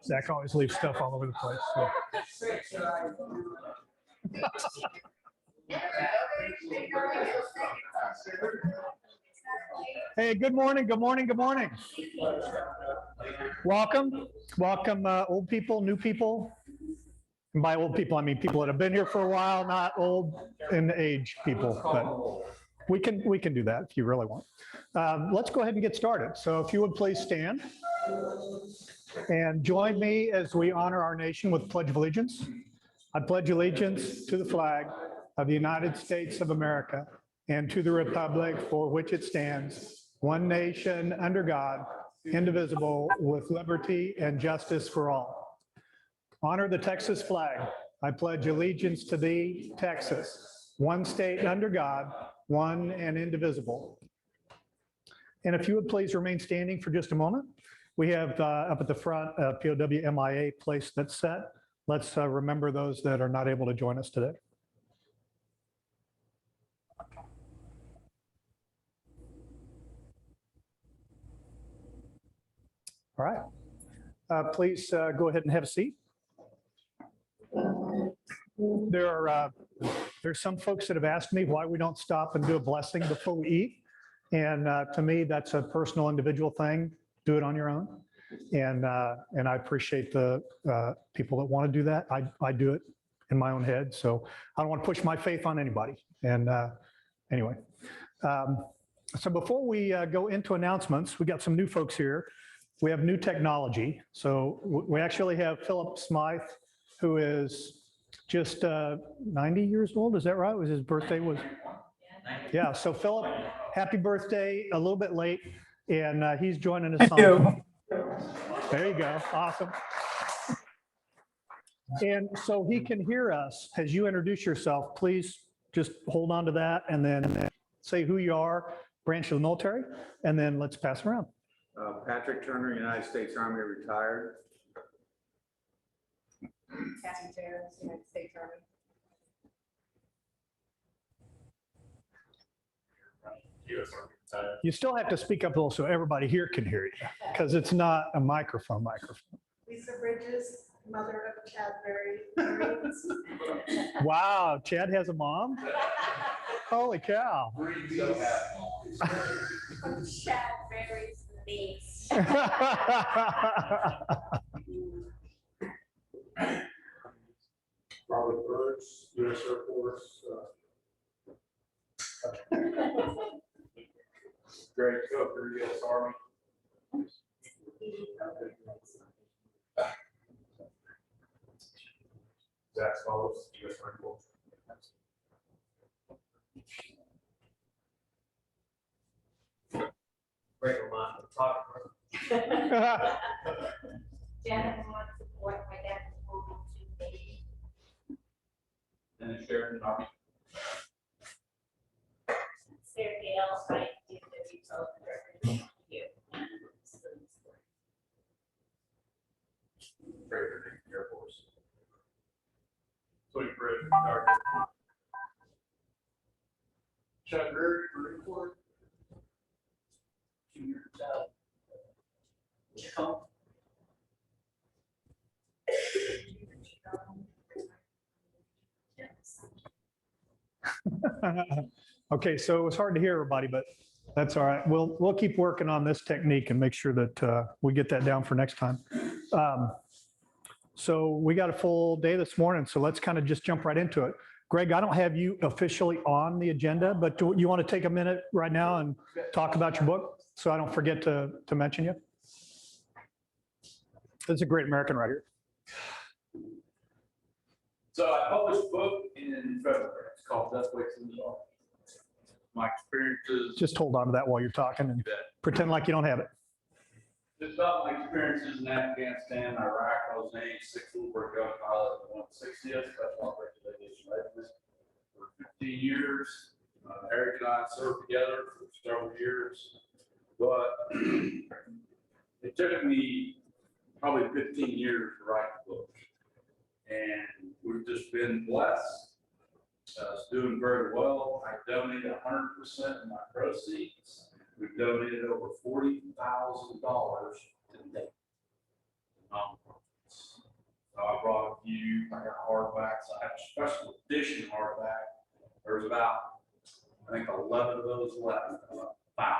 Zach always leaves stuff all over the place. So. Hey, good morning, good morning, good morning. Welcome, welcome, old people, new people. And by old people, I mean people that have been here for a while, not old in age people, but we can do that if you really want. Let's go ahead and get started. So if you would please stand and join me as we honor our nation with the Pledge of Allegiance. I pledge allegiance to the flag of the United States of America and to the republic for which it stands, one nation under God, indivisible, with liberty and justice for all. Honor the Texas flag. I pledge allegiance to thee, Texas, one state under God, one and indivisible. And if you would please remain standing for just a moment. We have up at the front a POW MIA place that's set. Let's remember those that are not able to join us today. All right, please go ahead and have a seat. There's some folks that have asked me why we don't stop and do a blessing before we eat. And to me, that's a personal, individual thing. Do it on your own. And I appreciate the people that want to do that. I do it in my own head. So I don't want to push my faith on anybody. And anyway, so before we go into announcements, we got some new folks here. We have new technology. So we actually have Philip Smythe, who is just 90 years old. Is that right? Was his birthday was? Yeah. So Philip, happy birthday, a little bit late. And he's joining us. Thank you. There you go. Awesome. And so he can hear us as you introduce yourself. Please just hold on to that and then say who you are, branch of the military, and then let's pass it around. Patrick Turner, United States Army, retired. Kathy Terrence, United States Army. You still have to speak up a little so everybody here can hear you, because it's not a microphone. Lisa Bridges, mother of Chad Berry. Wow, Chad has a mom? Holy cow. Chad Berry's niece. Robert Burns, U.S. Air Force. Greg Coker, U.S. Army. Zach Swallows, U.S. Marine Corps. Great Lamell, photographer. Janet wants to support my dad's moving to Haiti. And the sheriff and army. Sarah Gale, I did the Development Director here. Veteran Air Force. Tony Britt, Dark. Chuck Berry, Marine Corps. 2 years out. Chicom. Okay, so it was hard to hear everybody, but that's all right. We'll keep working on this technique and make sure that we get that down for next time. So we got a full day this morning, so let's kind of just jump right into it. Greg, I don't have you officially on the agenda, but do you want to take a minute right now and talk about your book so I don't forget to mention you? This is a great American right here. So I published a book in February. It's called Death Waits in the Dark. My experiences. Just hold on to that while you're talking and pretend like you don't have it. Just about my experiences in Afghanistan, Iraq. I was an age 6 Bluebird Gun pilot in 160th Special Operations Aviation Regiment for 15 years. Eric and I served together for several years, but it took me probably 15 years to write the book. And we've just been blessed. It's doing very well. I donated 100% of my proceeds We've donated over $40,000 to date. So I brought a few, I got hardbacks, I have a special edition hardback. There's about, I think 11 of those left, about 5,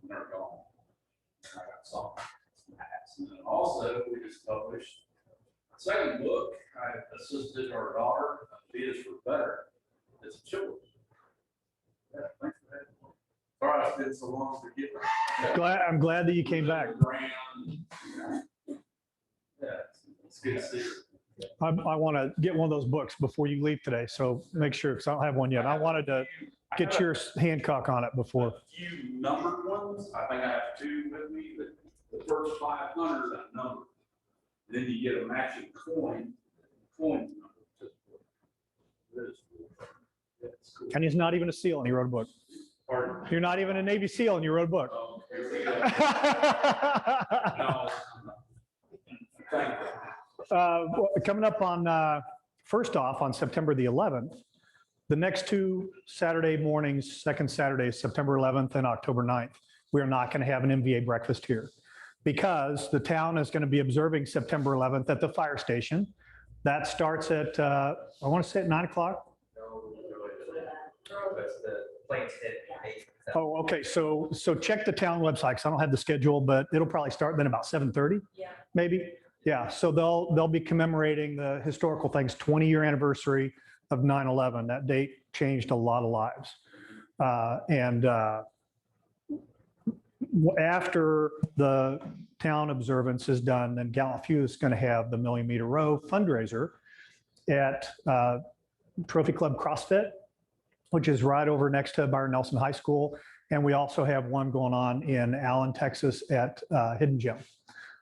and they're gone. I got some hats. And then also, we just published a second book. I assisted our daughter, Fetus for Better. It's children. Yeah, thanks for that. Sorry, it's been so long to get. I'm glad that you came back. Yeah, it's good to see you. I want to get one of those books before you leave today, so make sure, because I don't have one yet. I wanted to get your Hancock on it before. A few numbered ones, I think I have 2 with me, but the first 500 are numbered. Then you get a matching coin number. That is cool. Yeah, it's cool. And he's not even a SEAL and he wrote a book. Pardon? You're not even a Navy SEAL and you wrote a book. Oh, here we go. No. Thank you. Coming up on, first off, on September the 11th, the next 2 Saturday mornings, second Saturday, September 11th and October 9th, we are not going to have an MVA breakfast here because the town is going to be observing September 11th at the fire station. That starts at, I want to say at 9 o'clock. That's the planes hit. Oh, okay. So check the town website because I don't have the schedule, but it'll probably start then about 7:30, maybe. Yeah. So they'll be commemorating the historical things, 20-year anniversary of 9/11. That date changed a lot of lives. After the town observance is done, then GallantFew is going to have the Million Meter Row fundraiser at Trophy Club CrossFit, which is right over next to Byron Nelson High School. And we also have one going on in Allen, Texas at Hidden Gem.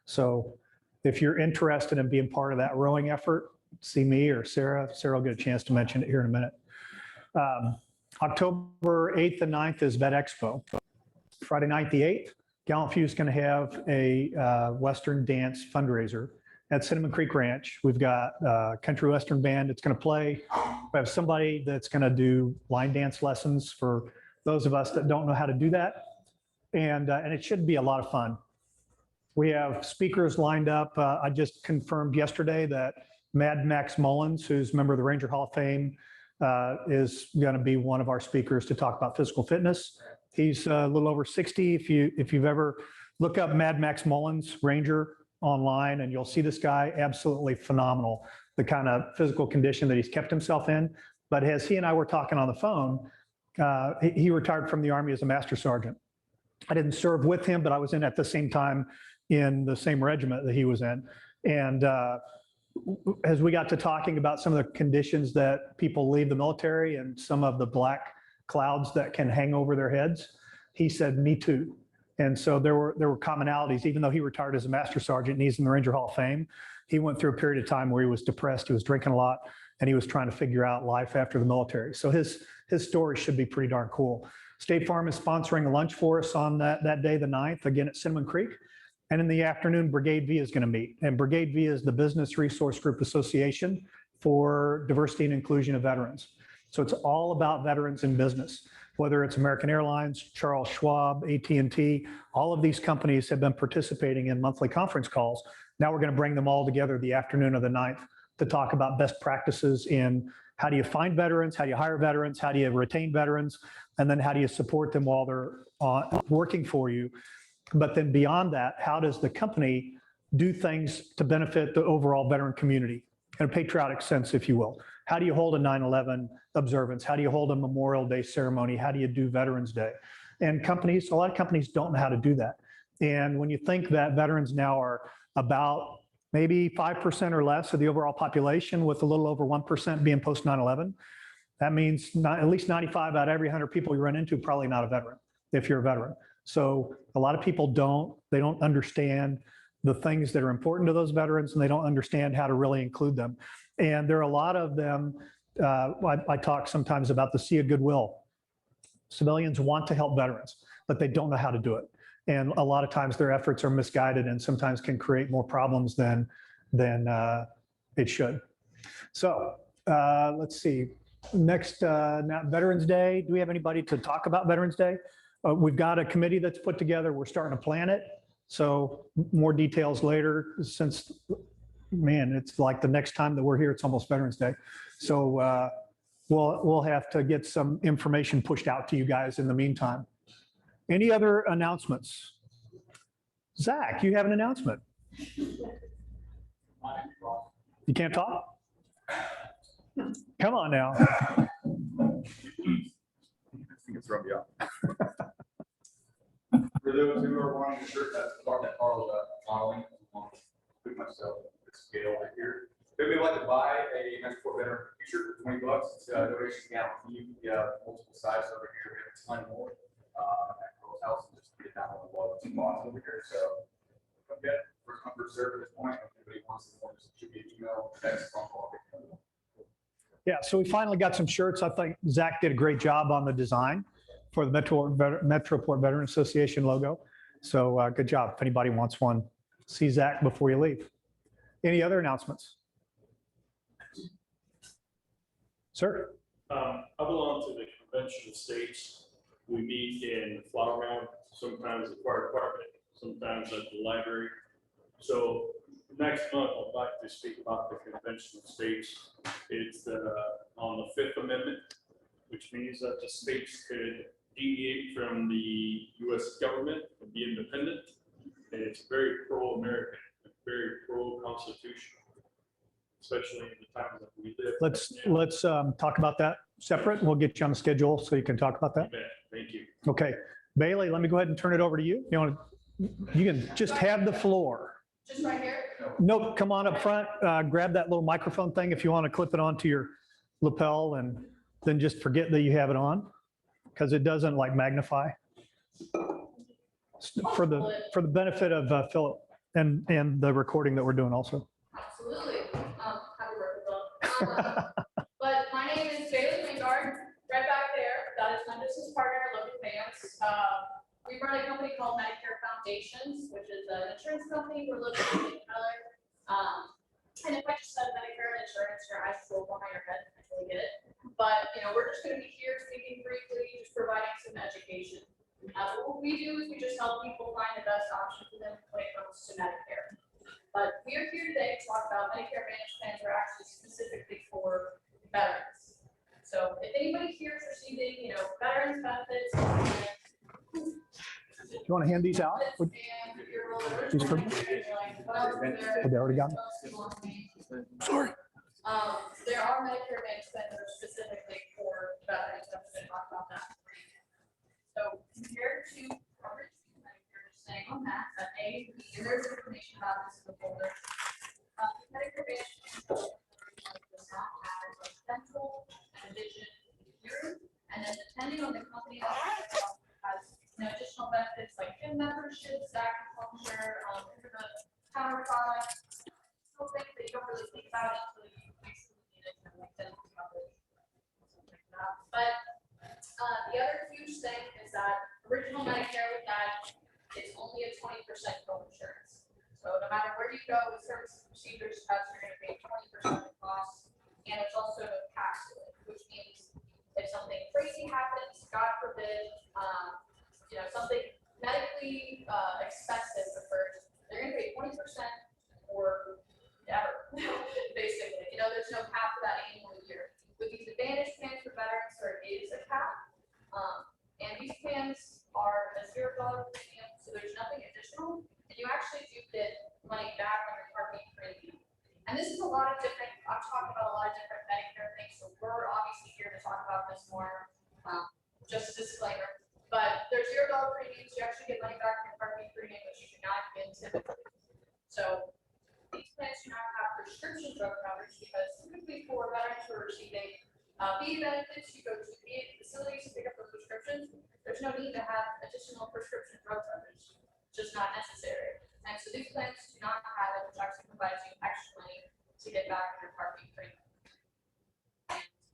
So if you're interested in being part of that rowing effort, see me or Sarah. Sarah will get a chance to mention it here in a minute. October 8th and 9th is Vet Expo. Friday night, the 8th, GallantFew is going to have a Western dance fundraiser at Cinnamon Creek Ranch. We've got a country Western band that's going to play. We have somebody that's going to do line dance lessons for those of us that don't know how to do that. And it should be a lot of fun. We have speakers lined up. I just confirmed yesterday that Mad Max Mullins, who's a member of the Ranger Hall of Fame, is going to be one of our speakers to talk about physical fitness. He's a little over 60. If you've ever look up Mad Max Mullins, Ranger, online, and you'll see this guy, absolutely phenomenal, the kind of physical condition that he's kept himself in. But as he and I were talking on the phone, he retired from the Army as a master sergeant. I didn't serve with him, but I was in at the same time in the same regiment that he was in. And as we got to talking about some of the conditions that people leave the military and some of the black clouds that can hang over their heads, he said, me too. And so there were commonalities. Even though he retired as a master sergeant and he's in the Ranger Hall of Fame, he went through a period of time where he was depressed, he was drinking a lot, and he was trying to figure out life after the military. So his story should be pretty darn cool. State Farm is sponsoring a lunch for us on that day, the 9th, again at Cinnamon Creek. And in the afternoon, Brigade V is going to meet. And Brigade V is the Business Resource Group Association for Diversity and Inclusion of Veterans. So it's all about veterans in business, whether it's American Airlines, Charles Schwab, AT&T, all of these companies have been participating in monthly conference calls. Now we're going to bring them all together the afternoon of the 9th to talk about best practices in how do you find veterans, how do you hire veterans, how do you retain veterans, and then how do you support them while they're working for you. But then beyond that, how does the company do things to benefit the overall veteran community in a patriotic sense, if you will? How do you hold a 9/11 observance? How do you hold a Memorial Day ceremony? How do you do Veterans Day? And a lot of companies don't know how to do that. And when you think that veterans now are about maybe 5% or less of the overall population, with a little over 1% being post 9/11, that means at least 95 out of every 100 people you run into probably not a veteran, if you're a veteran. So a lot of people don't understand the things that are important to those veterans, and they don't understand how to really include them. And there are a lot of them, I talk sometimes about the sea of goodwill. Civilians want to help veterans, but they don't know how to do it. And a lot of times their efforts are misguided and sometimes can create more problems than it should. So let's see. Next, now Veterans Day. Do we have anybody to talk about Veterans Day? We've got a committee that's put together. We're starting to plan it. So more details later, since, man, it's like the next time that we're here, it's almost Veterans Day. So we'll have to get some information pushed out to you guys in the meantime. Any other announcements? Zach, you have an announcement. You can't talk? Come on now. For those who are wanting a shirt, that's the part that Karl's modeling, put myself at scale right here. If you'd like to buy a Medicare Veteran t-shirt for $20, it's donation GallantFew. We have multiple sizes over here. We have a ton more at Karl's house. Just get down on the wall, some box over here. So come get it. First come, first serve at this point. If anybody wants it, just shoot me an email, text, phone call. Yeah, so we finally got some shirts. I think Zach did a great job on the design for the Metroport Veteran Association logo. So good job. If anybody wants one, see Zach before you leave. Any other announcements? Sir? I belong to the Convention of States. We meet in the Flower Mound, sometimes at the fire department, sometimes at the library. So next month, I'd like to speak about the Convention of States. It's on the Fifth Amendment, which means that the states could deviate from the U.S. government and be independent. And it's very pro-American, very pro-constitutional, especially in the times that we live. Let's talk about that separate. We'll get you on the schedule so you can talk about that. Thank you. Okay. Bailey, let me go ahead and turn it over to you. You can just have the floor. Just right here? Nope, come on up front, grab that little microphone thing if you want to clip it onto your lapel, and then just forget that you have it on, because it doesn't like magnify. For the benefit of Philip and the recording that we're doing also. Absolutely. How to work with them. But my name is Bailey Wingard, right back there. That is my business partner, Logan Vance. We run a company called Medicare Foundations, which is an insurance company. We're located in Keller. And if I just said Medicare and insurance, your eyes roll behind your head. I totally get it. But we're just going to be here speaking briefly, just providing some education. What we do is we just help people find the best option for them when it comes to Medicare. But we are here today to talk about Medicare Advantage plans are actually specifically for veterans. So if anybody here is receiving, veterans benefits, You want to hand these out? and you're These for- like, what else is there? Oh, they already got them? What else do you want me? Sorry. There are Medicare Advantage plans that are specifically for veterans. I'm going to talk about that. So compared to coverage, Medicare is saying on that, A, and there's information about this in the folder. Medicare Advantage does not have a dental and vision hearing, and then depending on the company that has additional benefits like gym memberships, acupuncture, counter products, still things that you don't really think about until you actually need it, like dental coverage, something like that. But the other huge thing is that original Medicare with that is only a 20% co-insurance. So no matter where you go with services and procedures, tests, you're going to pay 20% of the cost, and it's also no tax to it, which means if something crazy happens, God forbid, something medically expensive occurs, they're going to pay 20% or never, basically. There's no cap for that annual year. With these advantage plans for veterans, there is a cap, and these plans are a $0 premium, so there's nothing additional, and you actually do get money back on your Part B premium. And this is a lot of different, I'm talking about a lot of different Medicare things, so we're obviously here to talk about this more, just a disclaimer. But there's $0 premiums, you actually get money back from your Part B premium, which you do not get typically. So these plans do not have prescription drug coverage because typically for veterans who are receiving VA benefits, you go to VA facilities to pick up those prescriptions. There's no need to have additional prescription drug coverage, it's just not necessary. And so these plans do not have it, which actually provides you extra money to get back in your Part B premium.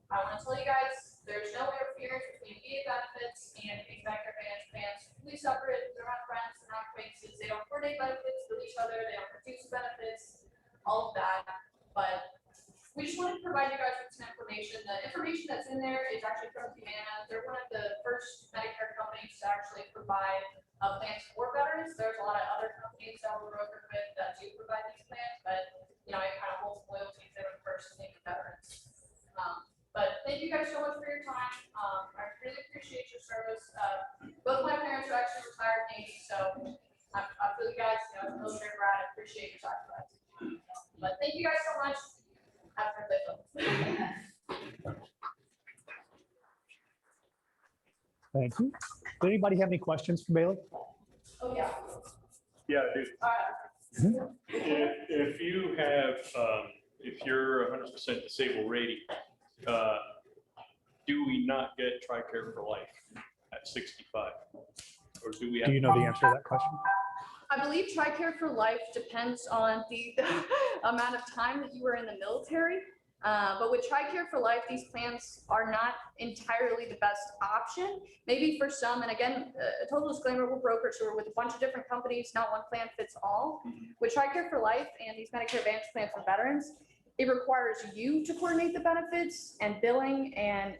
I want to tell you guys, there's no interference between VA benefits and these Medicare Advantage plans. Completely separate. They're not friends. They're not acquaintances. They don't coordinate benefits with each other. They don't produce benefits. All of that. But we just wanted to provide you guys with some information information. The information that's in there is actually from Humana. They're one of the first Medicare companies to actually provide plans for veterans. There's a lot of other companies that we're brokered with that do provide these plans, but it kind of holds loyalty to the first thing veterans. But thank you guys so much for your time. I really appreciate your service. Both my parents are actually retired Navy, so I feel you guys, as a military brat, I appreciate your sacrifice. But thank you guys so much. Have a good day. Thank you. Did anybody have any questions for Bailey? Oh, yeah. Yeah, dude. All right. If you have, if you're 100% disabled rating, do we not get TRICARE for life at 65? Or do we have? Do you know the answer to that question? I believe TRICARE for life depends on the amount of time that you were in the military. But with TRICARE for life, these plans are not entirely the best option. Maybe for some, and again, a total disclaimer, we're brokers, so we're with a bunch of different companies, not one plan fits all. With TRICARE for life and these Medicare Advantage plans for veterans, it requires you to coordinate the benefits and billing, and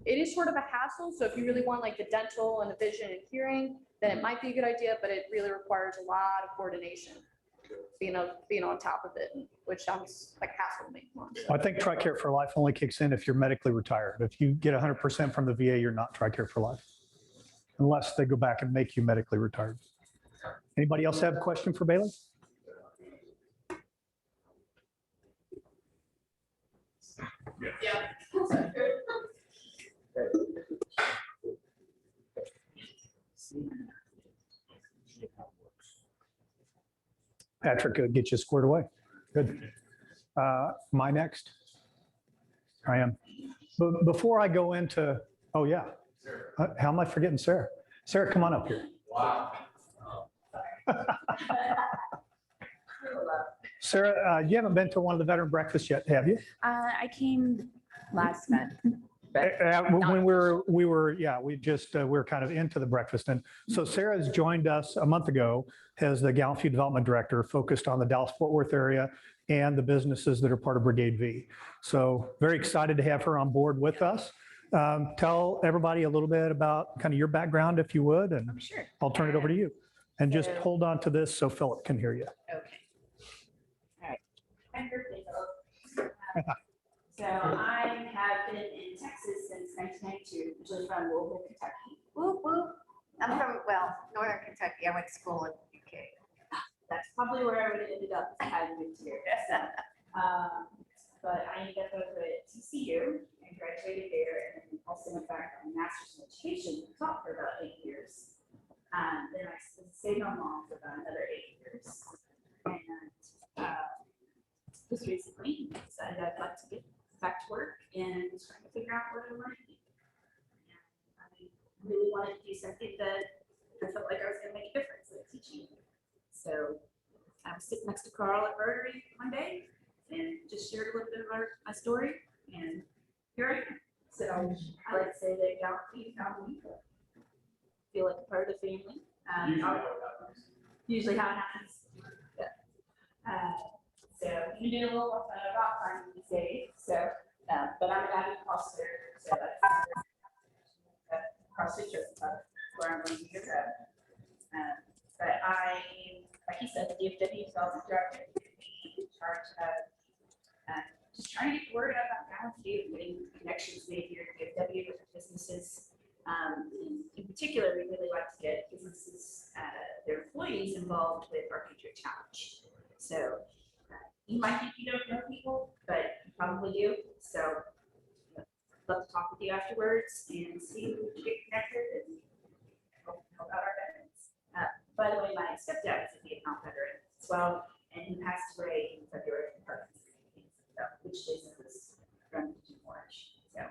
it is sort of a hassle. So if you really want like the dental and the vision and hearing, then it might be a good idea, but it really requires a lot of coordination, being on top of it, which sounds like hassle to me. I think TRICARE for life only kicks in if you're medically retired. If you get 100% from the VA, you're not TRICARE for life, unless they go back and make you medically retired. Anybody else have a question for Bailey? Yeah. Patrick, get you squared away. Good. My next? I am. But before I go into, oh yeah. How am I forgetting Sarah? Sarah, come on up here. Wow. Sarah, you haven't been to one of the veteran breakfasts yet, have you? I came last month. When we were kind of into the breakfast. And so Sarah's joined us a month ago as the GallantFew Development Director, focused on the Dallas-Fort Worth area and the businesses that are part of Brigade V. So very excited to have her on board with us. Tell everybody a little bit about kind of your background, if you would, and Sure. I'll turn it over to you. And just So- hold on to this so Philip can hear you. Okay. All right. I'm Philip. So I have been in Texas since 1992, originally from Louisville, Kentucky. Whoop, whoop. I'm from, Northern Kentucky. I went to school in UK. That's probably where I would have ended up if I hadn't moved here. So, but I ended up over at TCU and graduated there, and also went back on a master's in education, taught for about 8 years. Then I stayed on mom for about another 8 years. And just recently decided I'd like to get back to work and was trying to figure out what I wanted to do. And I really wanted to do something that I felt like I was going to make a difference in teaching. So I was sitting next to Karl at Rotary one day and just shared a little bit about my story, and here I am. So I like to say that GallantFew found me. Feel like a part of the family. Usually how it happens. Yeah. So you did a little about time these days. So, but I'm an avid officer, so that's CrossFit Church, where I'm going to get that. But I, like you said, the DFW Development Director, in charge of just trying to get the word out about GallantFew, getting connections made here at DFW with businesses. In particular, we really like to get businesses, their employees involved with our Patriot Challenge. So you might think you don't know people, but you probably do. So I'd love to talk with you afterwards and see if we can get connected and help out our veterans. By the way, my stepdad is a Vietnam veteran as well, and he passed away in February from Parkinson's disease, which is from March. So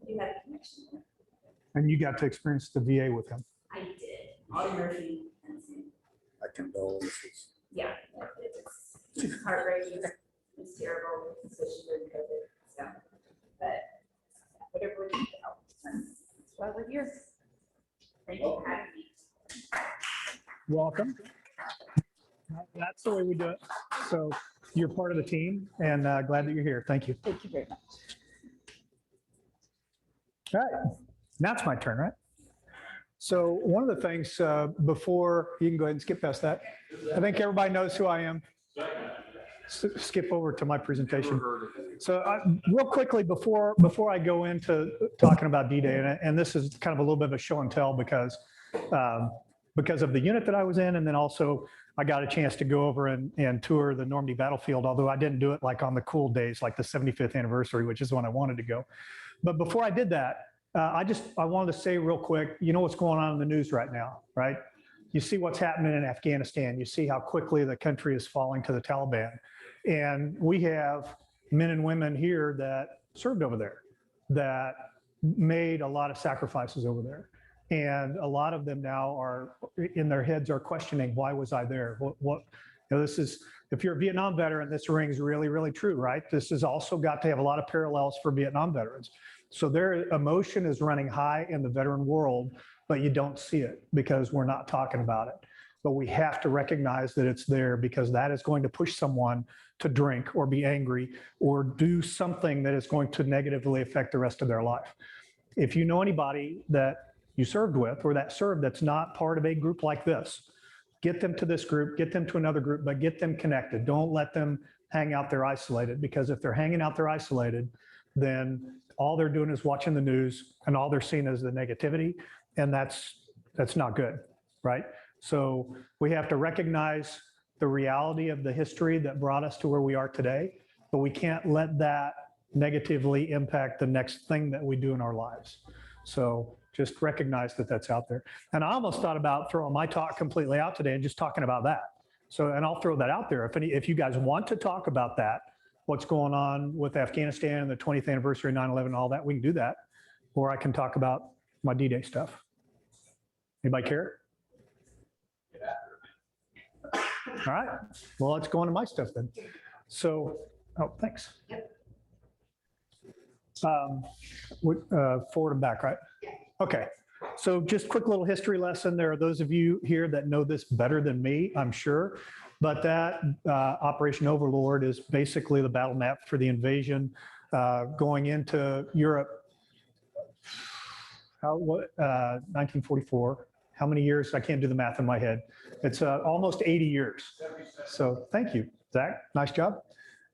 you have a connection there. And you got to experience the VA with him. I did. Audie Murphy and some, My condolences. yeah, it's heartbreaking. It's terrible, especially during COVID. So, but whatever we need to help, that's why we're here. Thank you for having me. Welcome. That's the way we do it. So you're part of the team, and glad that you're here. Thank you. Thank you very much. All right, now it's my turn, right? So one of the things before, you can go ahead and skip past that. I think everybody knows who I am. Skip over to my presentation. So real quickly, before I go into talking about D-Day, and this is kind of a little bit of a show and tell because of the unit that I was in, and then also I got a chance to go over and tour the Normandy battlefield, although I didn't do it like on the cool days, like the 75th anniversary, which is when I wanted to go. But before I did that, I wanted to say real quick, you know what's going on in the news right now, right? You see what's happening in Afghanistan. You see how quickly the country is falling to the Taliban. And we have men and women here that served over there, that made a lot of sacrifices over there. And a lot of them now are in their heads are questioning, why was I there? What you know, this is, if you're a Vietnam veteran, this rings really, really true, right? This has also got to have a lot of parallels for Vietnam veterans. So their emotion is running high in the veteran world, but you don't see it because we're not talking about it. But we have to recognize that it's there because that is going to push someone to drink or be angry or do something that is going to negatively affect the rest of their life. If you know anybody that you served with or that served that's not part of a group like this, get them to this group, get them to another group, but get them connected. Don't let them hang out there isolated, because if they're hanging out there isolated, then all they're doing is watching the news and all they're seeing is the negativity, and that's not good, right? So we have to recognize the reality of the history that brought us to where we are today, but we can't let that negatively impact the next thing that we do in our lives. So just recognize that that's out there. And I almost thought about throwing my talk completely out today and just talking about that. So, and I'll throw that out there. If you guys want to talk about that, what's going on with Afghanistan, the 20th anniversary, 9/11, and all that, we can do that. Or I can talk about my D-Day stuff. Anybody care? All right, well, let's go into my stuff then. So, oh, thanks. Forward and back, right? Okay, so just quick little history lesson. There are those of you here that know this better than me, I'm sure, but that Operation Overlord is basically the battle map for the invasion going into Europe. 1944. How many years? I can't do the math in my head. It's almost 80 years. So thank you, Zach. Nice job.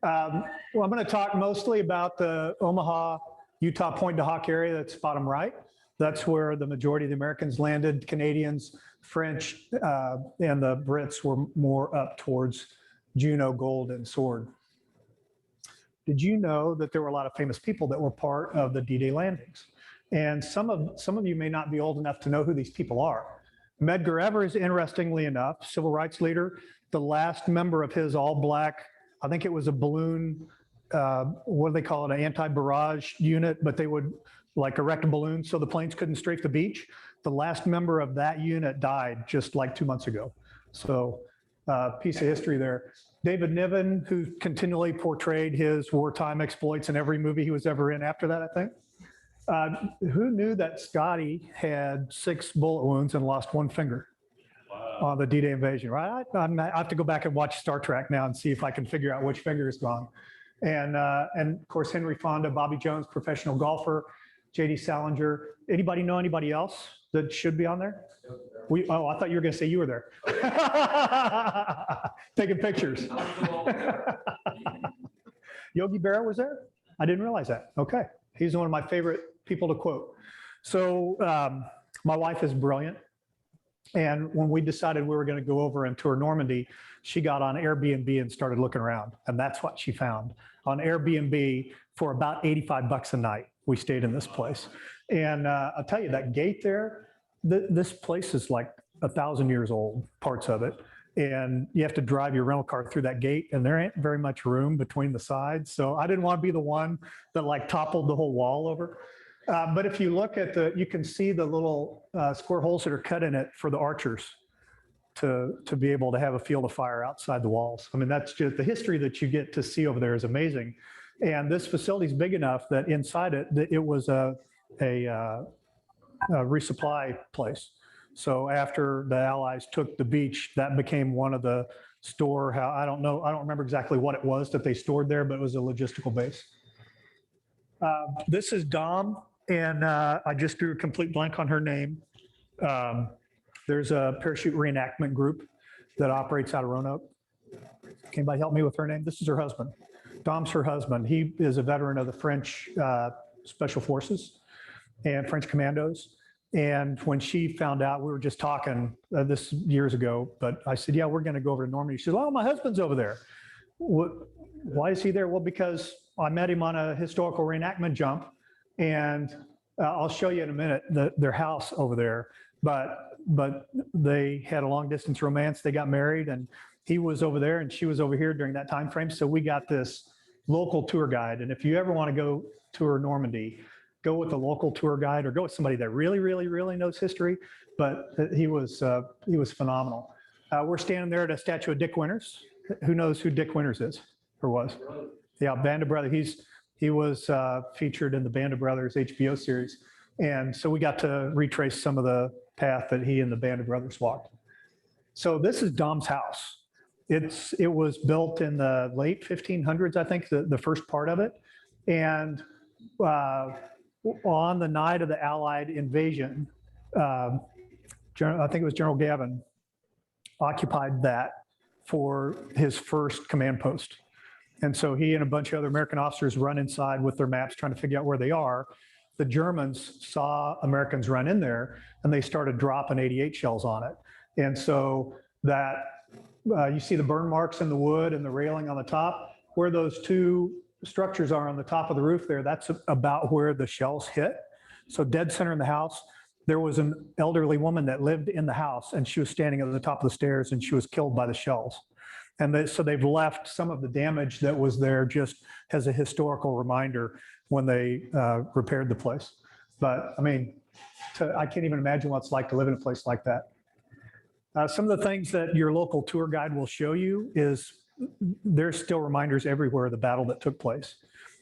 Well, I'm going to talk mostly about the Omaha, Utah, Pointe du Hoc area. That's bottom right. That's where the majority of the Americans landed. Canadians, French, and the Brits were more up towards Juneau, Gold, and Sword. Did you know that there were a lot of famous people that were part of the D-Day landings? And some of you may not be old enough to know who these people are. Medgar Evers, interestingly enough, civil rights leader, the last member of his all-black, I think it was a balloon, what do they call it, an anti-barrage unit, but they would like erect a balloon so the planes couldn't strafe the beach. The last member of that unit died just like 2 months ago. So piece of history there. David Niven, who continually portrayed his wartime exploits in every movie he was ever in after that, I think. Who knew that Scotty had 6 bullet wounds and lost 1 finger on the D-Day invasion, right? I have to go back and watch Star Trek now and see if I can figure out which finger is gone. And of course, Henry Fonda, Bobby Jones, professional golfer, J.D. Salinger. Anybody know anybody else that should be on there? Oh, I thought you were going to say you were there. Taking pictures. Yogi Berra was there? I didn't realize that. Okay. He's one of my favorite people to quote. So my wife is brilliant. And when we decided we were going to go over and tour Normandy, she got on Airbnb and started looking around. And that's what she found. On Airbnb, for about $85 a night, we stayed in this place. And I'll tell you, that gate there, this place is like 1,000 years old, parts of it. And you have to drive your rental car through that gate, and there ain't very much room between the sides. So I didn't want to be the one that like toppled the whole wall over. But if you look at you can see the little square holes that are cut in it for the archers to be able to have a field of fire outside the walls. I mean, that's just the history that you get to see over there is amazing. And this facility is big enough that inside it, that it was a resupply place. So after the Allies took the beach, that became one of the I don't remember exactly what it was that they stored there, but it was a logistical base. This is Dom And I just drew a complete blank on her name. There's a parachute reenactment group that operates out of Roanoke. Can anybody help me with her name? This is her husband. Dom's her husband. He is a veteran of the French Special Forces and French Commandos. And when she found out, we were just talking this years ago, but I said, yeah, we're going to go over to Normandy. She said, oh, my husband's over there. Why is he there? Well, because I met him on a historical reenactment jump, and I'll show you in a minute their house over there. But they had a long distance romance. They got married, and he was over there and she was over here during that time frame. So we got this local tour guide. And if you ever want to go tour Normandy, go with a local tour guide or go with somebody that really, really, really knows history. But he was phenomenal. We're standing there at a statue of Dick Winters. Who knows who Dick Winters is or was? Yeah, Band of Brothers. He was featured in the Band of Brothers HBO series. And so we got to retrace some of the path that he and the Band of Brothers walked. So this is Dom's house. It was built in the late 1500s, I think, the first part of it. And on the night of the Allied invasion, I think it was General Gavin occupied that for his first command post. And so he and a bunch of other American officers run inside with their maps trying to figure out where they are. The Germans saw Americans run in there and they started dropping 88 shells on it. And so that you see the burn marks in the wood and the railing on the top, where those two structures are on the top of the roof there, that's about where the shells hit. So dead center in the house, there was an elderly woman that lived in the house and she was standing at the top of the stairs and she was killed by the shells. And so they've left some of the damage that was there just as a historical reminder when they repaired the place. But I mean, I can't even imagine what it's like to live in a place like that. Some of the things that your local tour guide will show you is there's still reminders everywhere of the battle that took place.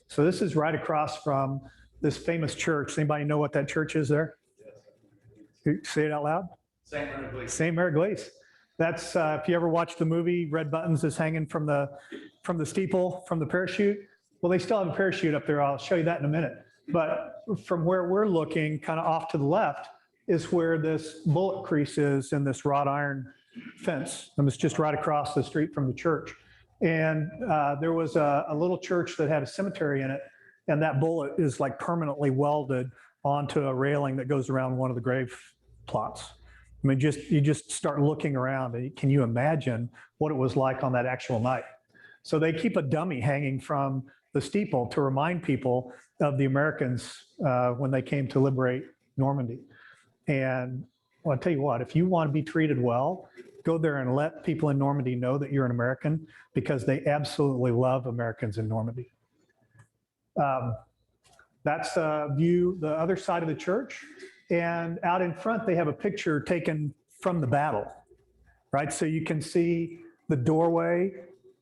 So this is right across from this famous church. Anybody know what that church is there? Say it out loud. St. Mary Glace. St. Mary Glace. That's if you ever watched the movie, Red Buttons is hanging from the steeple, from the parachute. Well, they still have a parachute up there. I'll show you that in a minute. But from where we're looking, kind of off to the left, is where this bullet crease is in this wrought iron fence. And it's just right across the street from the church. And there was a little church that had a cemetery in it. And that bullet is like permanently welded onto a railing that goes around one of the grave plots. I mean, you just start looking around and can you imagine what it was like on that actual night? So they keep a dummy hanging from the steeple to remind people of the Americans when they came to liberate Normandy. And well, I'll tell you what, if you want to be treated well, go there and let people in Normandy know that you're an American, because they absolutely love Americans in Normandy. That's a view, the other side of the church. And out in front, they have a picture taken from the battle, right? So you can see the doorway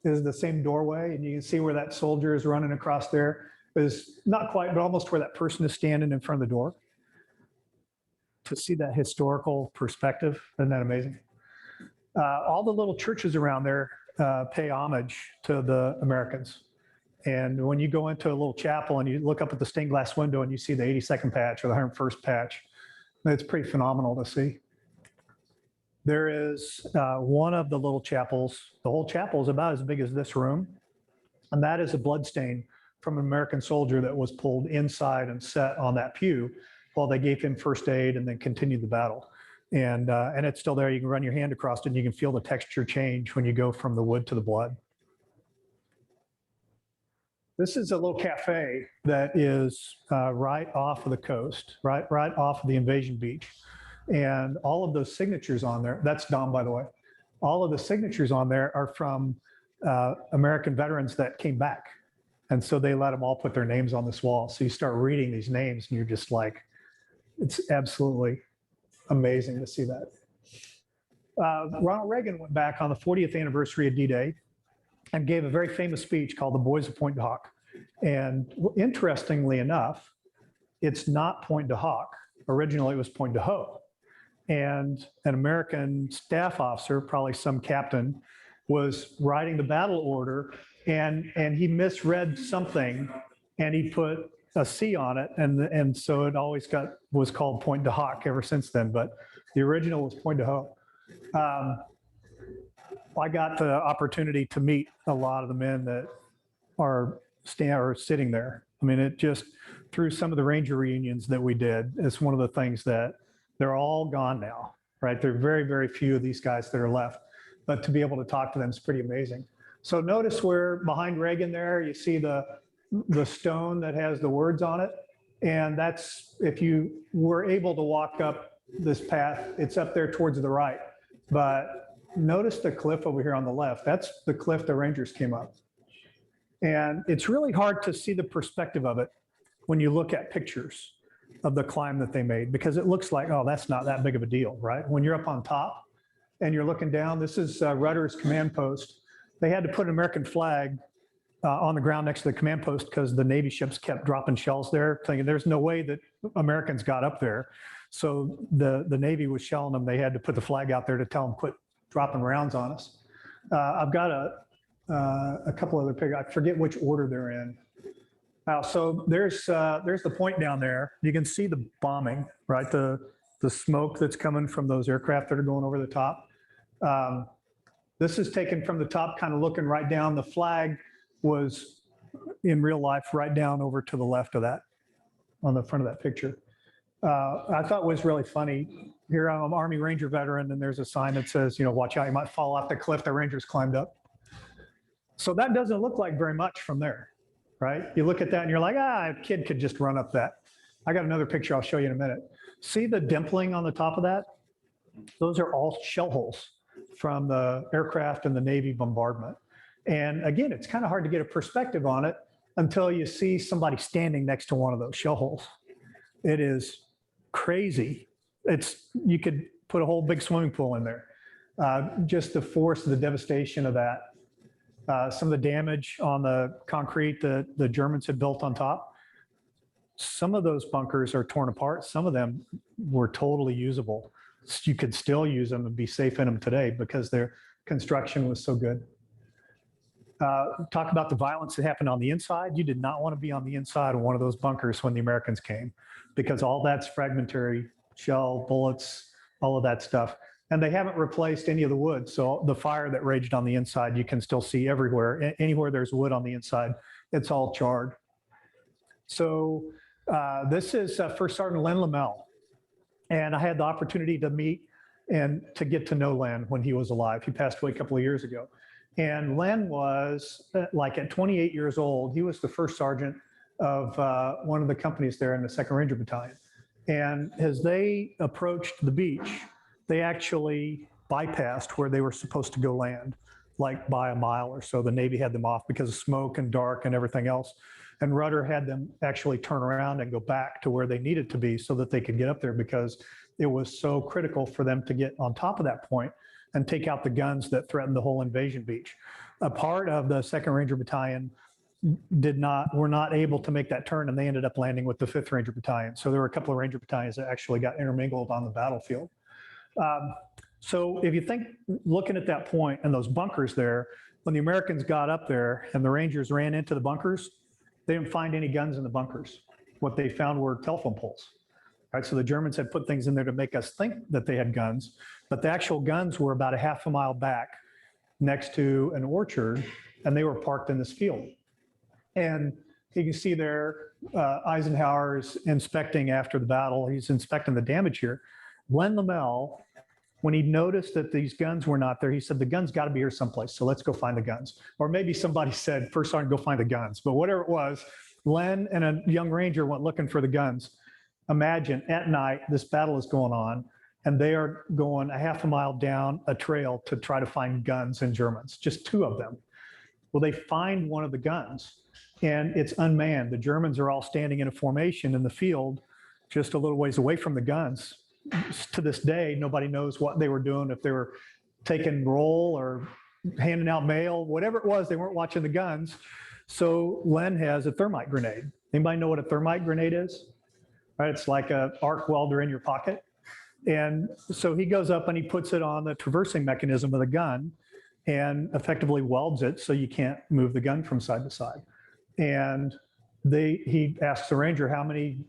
is the same doorway, and you can see where that soldier is running across there. Is not quite, but almost where that person is standing in front of the door. To see that historical perspective, isn't that amazing? All the little churches around there pay homage to the Americans. And when you go into a little chapel and you look up at the stained glass window and you see the 82nd patch or the 101st patch, it's pretty phenomenal to see. There is one of the little chapels, the whole chapel is about as big as this room. And that is a blood stain from an American soldier that was pulled inside and set on that pew while they gave him first aid and then continued the battle. And it's still there. You can run your hand across it and you can feel the texture change when you go from the wood to the blood. This is a little cafe that is right off of the coast, right off of the invasion beach. And all of those signatures on there, that's Dom, by the way. All of the signatures on there are from American veterans that came back. And so they let them all put their names on this wall. So you start reading these names and you're just like, it's absolutely amazing to see that. Ronald Reagan went back on the 40th anniversary of D-Day and gave a very famous speech called The Boys of Pointe du Hoc. And interestingly enough, it's not Pointe du Hoc. Originally, it was Pointe du Hoc. And an American staff officer, probably some captain, was writing the battle order and he misread something and he put a C on it, and so it always was called Point de Hoc ever since then, but the original was Point de Hoc. I got the opportunity to meet a lot of the men that are sitting there. I mean, it just, through some of the Ranger reunions that we did, it's one of the things that they're all gone now, right? There are very, very few of these guys that are left, but to be able to talk to them is pretty amazing. So notice where behind Reagan there, you see the stone that has the words on it. And that's, if you were able to walk up this path, it's up there towards the right. But notice the cliff over here on the left. That's the cliff the Rangers came up. And it's really hard to see the perspective of it when you look at pictures of the climb that they made, because it looks like, oh, that's not that big of a deal, right? When you're up on top and you're looking down, this is Rudder's command post. They had to put an American flag on the ground next to the command post because the Navy ships kept dropping shells there, thinking there's no way that Americans got up there. So the Navy was shelling them. They had to put the flag out there to tell them quit dropping rounds on us. I've got a couple other pictures. I forget which order they're in. So there's the point down there. You can see the bombing, right? The smoke that's coming from those aircraft that are going over the top. This is taken from the top, kind of looking right down. The flag was in real life right down over to the left of that, on the front of that picture. I thought was really funny. Here I'm an Army Ranger veteran, and there's a sign that says, you know, watch out, you might fall off the cliff the Rangers climbed up. So that doesn't look like very much from there, right? You look at that and you're like, a kid could just run up that. I got another picture I'll show you in a minute. See the dimpling on the top of that? Those are all shell holes from the aircraft and the Navy bombardment. And again, it's kind of hard to get a perspective on it until you see somebody standing next to one of those shell holes. It is crazy. You could put a whole big swimming pool in there. Just the force, the devastation of that. Some of the damage on the concrete that the Germans had built on top. Some of those bunkers are torn apart. Some of them were totally usable. You could still use them and be safe in them today because their construction was so good. Talk about the violence that happened on the inside. You did not want to be on the inside of one of those bunkers when the Americans came, because all that's fragmentary, shell, bullets, all of that stuff. And they haven't replaced any of the wood. So the fire that raged on the inside, you can still see everywhere. Anywhere there's wood on the inside, it's all charred. So this is First Sergeant Len Lamell. And I had the opportunity to meet and to get to know Len when he was alive. He passed away a couple of years ago. And Len was, like at 28 years old, he was the first sergeant of one of the companies there in the 2nd Ranger Battalion. And as they approached the beach, they actually bypassed where they were supposed to go land, like by a mile or so. The Navy had them off because of smoke and dark and everything else. And Rudder had them actually turn around and go back to where they needed to be so that they could get up there, because it was so critical for them to get on top of that point and take out the guns that threatened the whole invasion beach. A part of the 2nd Ranger Battalion were not able to make that turn, and they ended up landing with the 5th Ranger Battalion. So there were a couple of Ranger battalions that actually got intermingled on the battlefield. So if you think, looking at that point and those bunkers there, when the Americans got up there and the Rangers ran into the bunkers, they didn't find any guns in the bunkers. What they found were telephone poles. Right, so the Germans had put things in there to make us think that they had guns, but the actual guns were about a half a mile back next to an orchard, and they were parked in this field. And you can see there, Eisenhower's inspecting after the battle. He's inspecting the damage here. Len Lamell, when he noticed that these guns were not there, he said, the guns got to be here someplace, so let's go find the guns. Or maybe somebody said, First Sergeant, go find the guns. But whatever it was, Len and a young Ranger went looking for the guns. Imagine at night, this battle is going on, and they are going a half a mile down a trail to try to find guns and Germans, just 2 of them. Well, they find one of the guns, and it's unmanned. The Germans are all standing in a formation in the field, just a little ways away from the guns. To this day, nobody knows what they were doing, if they were taking roll or handing out mail, whatever it was, they weren't watching the guns. So Len has a thermite grenade. Anybody know what a thermite grenade is? Right, it's like an arc welder in your pocket. And so he goes up and he puts it on the traversing mechanism of the gun and effectively welds it so you can't move the gun from side to side. And he asked the ranger, how many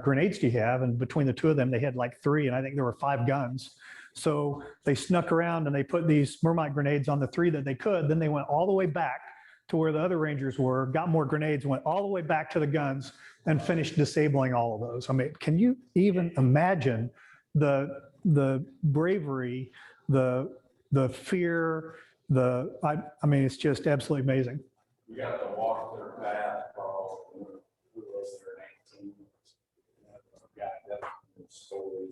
grenades do you have? And between the two of them, they had like 3, and I think there were 5 guns. So they snuck around and they put these Thermite grenades on the 3 that they could. Then they went all the way back to where the other rangers were, got more grenades, went all the way back to the guns and finished disabling all of those. I mean, can you even imagine the bravery, the fear, I mean, it's just absolutely amazing. We got to walk their path, Carl, who was there in 19. Got that stories.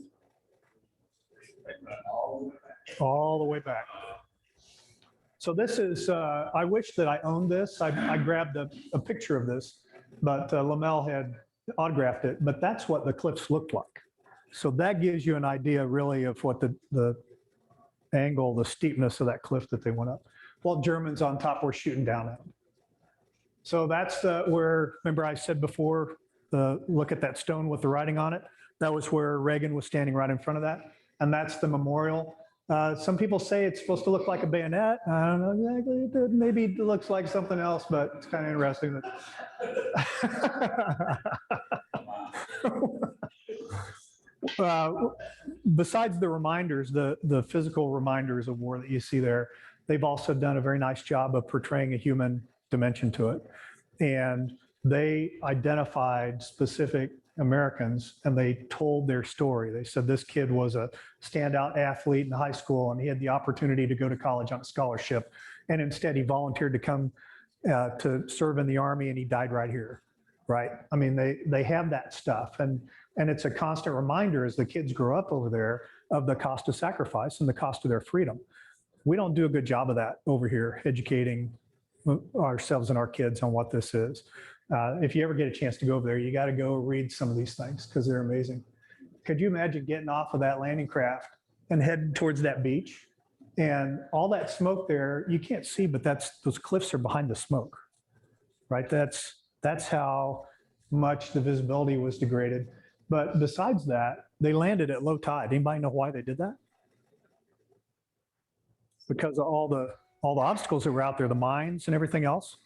All the way back. So this is, I wish that I owned this. I grabbed a picture of this, but Lamell had autographed it, but that's what the cliffs looked like. So that gives you an idea really of what the angle, the steepness of that cliff that they went up. While Germans on top were shooting down at them. So that's where, remember I said before, look at that stone with the writing on it. That was where Reagan was standing right in front of that. And that's the memorial. Some people say it's supposed to look like a bayonet. I don't know exactly. Maybe it looks like something else, but it's kind of interesting. Besides the reminders, the physical reminders of war that you see there, they've also done a very nice job of portraying a human dimension to it. And they identified specific Americans and they told their story. They said this kid was a standout athlete in high school and he had the opportunity to go to college on a scholarship. And instead he volunteered to come to serve in the Army and he died right here, right? I mean, they have that stuff. And it's a constant reminder as the kids grow up over there of the cost of sacrifice and the cost of their freedom. We don't do a good job of that over here, educating ourselves and our kids on what this is. If you ever get a chance to go over there, you got to go read some of these things because they're amazing. Could you imagine getting off of that landing craft and heading towards that beach and all that smoke there, you can't see, but those cliffs are behind the smoke, right? That's how much the visibility was degraded. But besides that, they landed at low tide. Anybody know why they did that? Because of all the obstacles that were out there, the mines and everything else.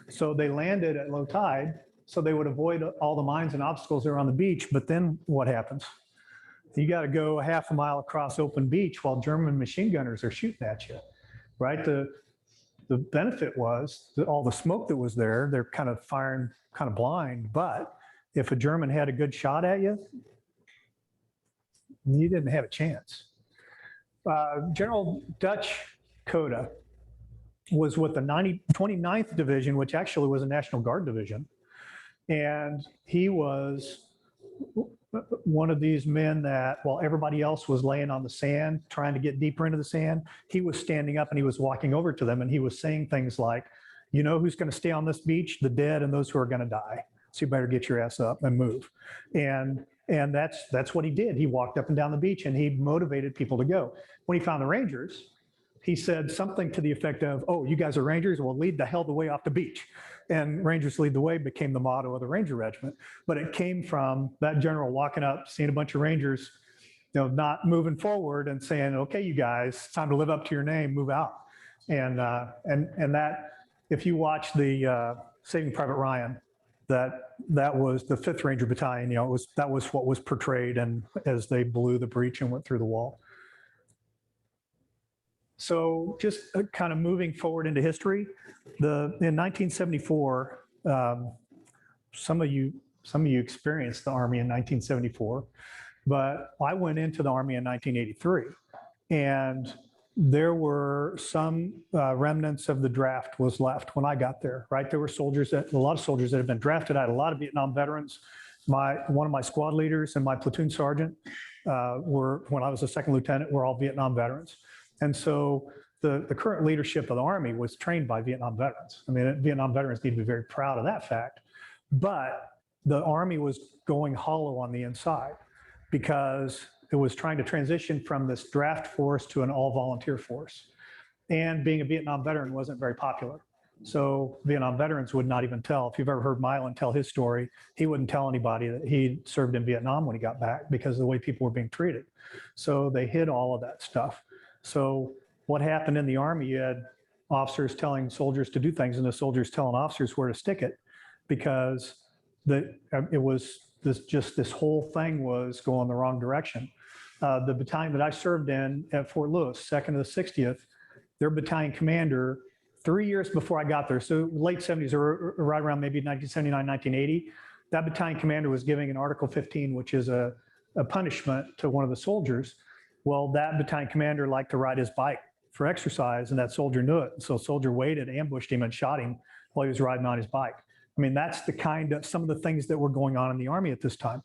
So they landed at low tide, so they would avoid all the mines and obstacles that are on the beach. But then what happens? You got to go a half a mile across open beach while German machine gunners are shooting at you, right? The benefit was that all the smoke that was there, they're kind of firing kind of blind. But if a German had a good shot at you, you didn't have a chance. General Dutch Coda was with the 29th Division, which actually was a National Guard division. And he was one of these men that while everybody else was laying on the sand, trying to get deeper into the sand, he was standing up and he was walking over to them and he was saying things like, you know who's going to stay on this beach? The dead and those who are going to die. So you better get your ass up and move. And that's what he did. He walked up and down the beach and he motivated people to go. When he found the Rangers, he said something to the effect of, oh, you guys are Rangers? Well, lead the hell the way off the beach. And Rangers lead the way became the motto of the Ranger Regiment. But it came from that general walking up, seeing a bunch of Rangers, not moving forward and saying, okay, you guys, it's time to live up to your name, move out. And that, if you watch the Saving Private Ryan, that was the 5th Ranger Battalion, that was what was portrayed and as they blew the breach and went through the wall. So just kind of moving forward into history, in 1974, some of you experienced the Army in 1974, but I went into the Army in 1983, and there were some remnants of the draft was left when I got there, right? There were a lot of soldiers that had been drafted. I had a lot of Vietnam veterans. One of my squad leaders and my platoon sergeant when I was a 2nd lieutenant, were all Vietnam veterans. And so the current leadership of the Army was trained by Vietnam veterans. I mean, Vietnam veterans need to be very proud of that fact. But the Army was going hollow on the inside because it was trying to transition from this draft force to an all-volunteer force. And being a Vietnam veteran wasn't very popular. So Vietnam veterans would not even tell. If you've ever heard Mylan tell his story, he wouldn't tell anybody that he served in Vietnam when he got back because of the way people were being treated. So they hid all of that stuff. So what happened in the Army, you had officers telling soldiers to do things and the soldiers telling officers where to stick it because it was this whole thing was going the wrong direction. The battalion that I served in at Fort Lewis, 2nd to the 60th, their battalion commander, 3 years before I got there, so late 70s or right around maybe 1979, 1980, that battalion commander was giving an Article 15, which is a punishment to one of the soldiers. Well, that battalion commander liked to ride his bike for exercise, and that soldier knew it. So a soldier waited, ambushed him, and shot him while he was riding on his bike. I mean, that's the kind of some of the things that were going on in the Army at this time.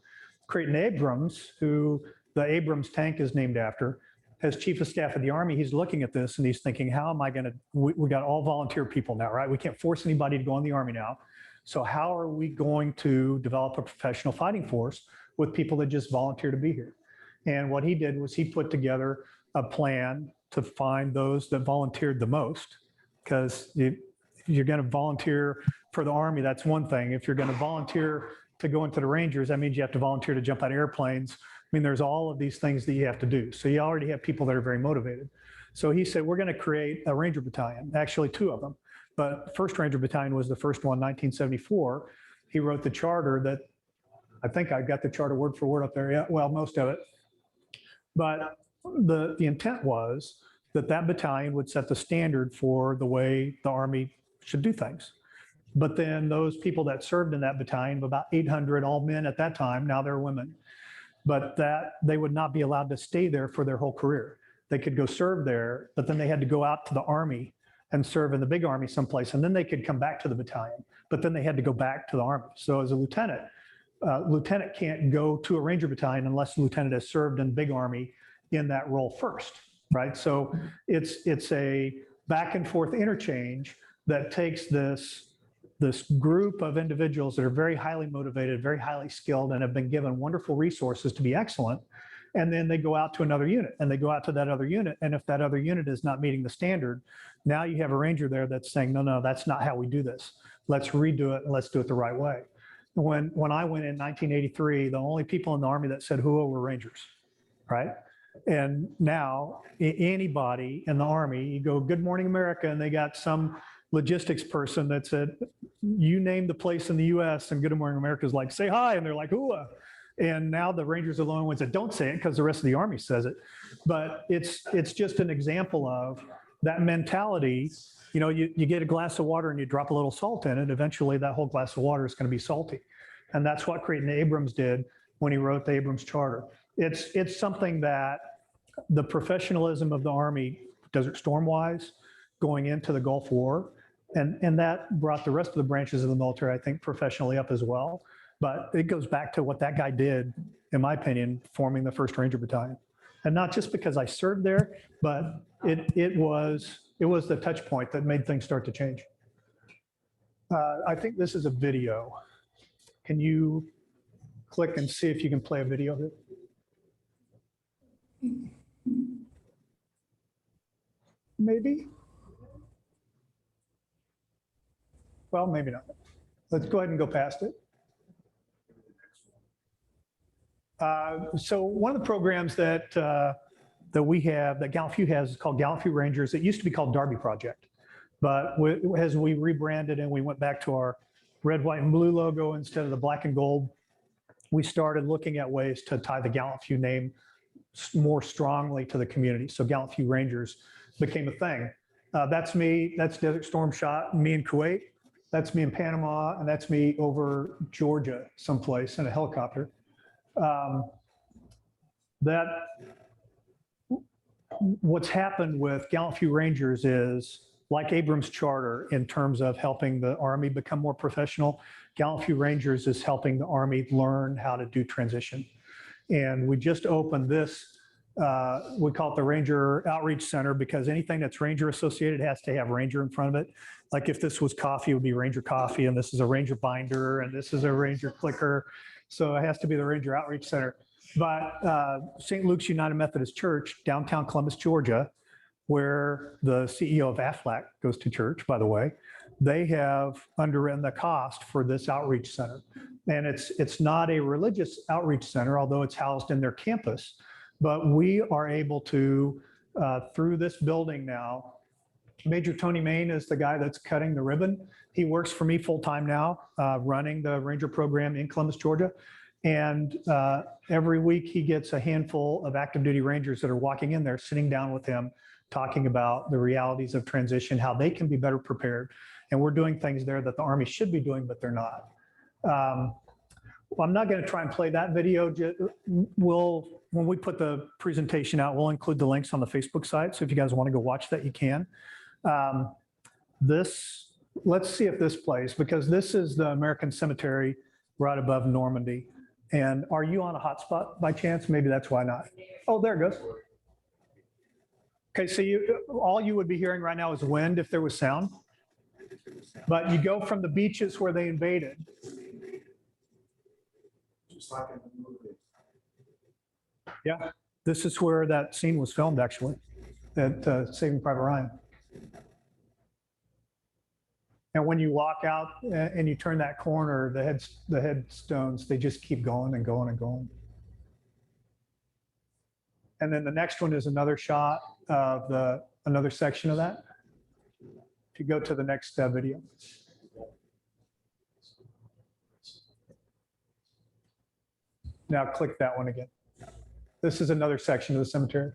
Creighton Abrams, who the Abrams tank is named after, as Chief of Staff of the Army, he's looking at this and he's thinking, how am I going to, we got all volunteer people now, right? We can't force anybody to go in the Army now. So how are we going to develop a professional fighting force with people that just volunteer to be here? And what he did was he put together a plan to find those that volunteered the most, because if you're going to volunteer for the Army, that's one thing. If you're going to volunteer to go into the Rangers, that means you have to volunteer to jump out of airplanes. I mean, there's all of these things that you have to do. So you already have people that are very motivated. So he said, we're going to create a Ranger battalion, actually 2 of them. But 1st Ranger Battalion was the first one, 1974. He wrote the charter that, I think I got the charter word for word up there. Yeah, well, most of it. But the intent was that that battalion would set the standard for the way the Army should do things. But then those people that served in that battalion, about 800, all men at that time, now they're women, but that they would not be allowed to stay there for their whole career. They could go serve there, but then they had to go out to the Army and serve in the big Army someplace, and then they could come back to the battalion, but then they had to go back to the Army. So as a lieutenant, lieutenant can't go to a Ranger battalion unless the lieutenant has served in big Army in that role first, right? So it's a back and forth interchange that takes this group of individuals that are very highly motivated, very highly skilled, and have been given wonderful resources to be excellent. And then they go out to another unit, and they go out to that other unit. And if that other unit is not meeting the standard, now you have a Ranger there that's saying, no, that's not how we do this. Let's redo it and let's do it the right way. When I went in 1983, the only people in the Army that said "Hua" were Rangers, right? And now anybody in the Army, you go, "Good Morning America," and they got some logistics person that said, you name the place in the US, and Good Morning America is like, say hi, and they're like, "Hua." And now the Rangers are the only ones that don't say it because the rest of the Army says it. But it's just an example of that mentality. You know, you get a glass of water and you drop a little salt in it, eventually that whole glass of water is going to be salty. And that's what Creighton Abrams did when he wrote the Abrams Charter. It's something that the professionalism of the Army, Desert Storm-wise, going into the Gulf War, and that brought the rest of the branches of the military, I think, professionally up as well. But it goes back to what that guy did, in my opinion, forming the 1st Ranger Battalion. And not just because I served there, but it was the touch point that made things start to change. I think this is a video. Can you click and see if you can play a video here? Maybe? Well, maybe not. Let's go ahead and go past it. So one of the programs that we have, that GallantFew has, is called GallantFew Rangers. It used to be called Darby Project, but as we rebranded and we went back to our red, white, and blue logo instead of the black and gold, we started looking at ways to tie the GallantFew name more strongly to the community. So GallantFew Rangers became a thing. That's me, that's Desert Storm shot, me in Kuwait. That's me in Panama, and that's me over Georgia someplace in a helicopter. What's happened with GallantFew Rangers is, like Abrams Charter, in terms of helping the Army become more professional, GallantFew Rangers is helping the Army learn how to do transition. And we just opened this, we call it the Ranger Outreach Center, because anything that's Ranger associated has to have Ranger in front of it. Like if this was coffee, it would be Ranger Coffee, and this is a Ranger binder, and this is a Ranger clicker. So it has to be the Ranger Outreach Center. But St. Luke's United Methodist Church, downtown Columbus, Georgia, where the CEO of AFLAC goes to church, by the way, they have underwritten the cost for this outreach center. And it's not a religious outreach center, although it's housed in their campus. But we are able to, through this building now, Major Tony Main is the guy that's cutting the ribbon. He works for me full-time now, running the Ranger program in Columbus, Georgia. And every week he gets a handful of active duty Rangers that are walking in there, sitting down with him, talking about the realities of transition, how they can be better prepared. And we're doing things there that the Army should be doing, but they're not. Well, I'm not going to try and play that video. When we put the presentation out, we'll include the links on the Facebook site. So if you guys want to go watch that, you can. Let's see if this plays, because this is the American Cemetery right above Normandy. And are you on a hotspot by chance? Maybe that's why not. Oh, there it goes. Okay, so all you would be hearing right now is wind if there was sound. But you go from the beaches where they invaded. Just like in the movie. Yeah, this is where that scene was filmed, actually, at Saving Private Ryan. And when you walk out and you turn that corner, the headstones, they just keep going and going and going. And then the next one is another shot of another section of that. If you go to the next video. Now click that one again. This is another section of the cemetery.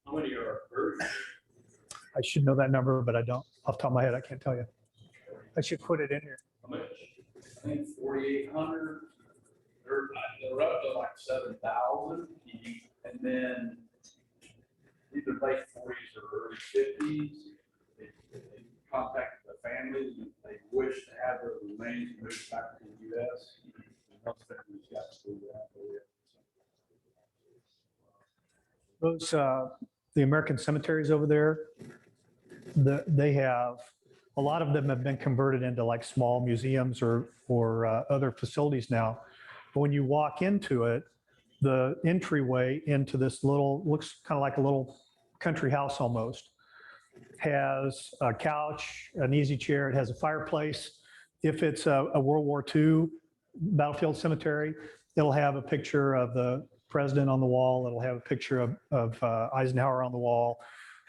How many are buried? I should know that number, but I don't. Off the top of my head, I can't tell you. I should put it in here. How much? I think 4,800. They're up to like 7,000. And then either late 40s or early 50s, they contacted the families and they wish to have their remains moved back to the U.S. Most families got to do that. Those, the American cemeteries over there, they have, a lot of them have been converted into like small museums or other facilities now. But when you walk into it, the entryway into this looks kind of like a little country house almost, has a couch, an easy chair, it has a fireplace. If it's a World War II battlefield cemetery, it'll have a picture of the president on the wall. It'll have a picture of Eisenhower on the wall,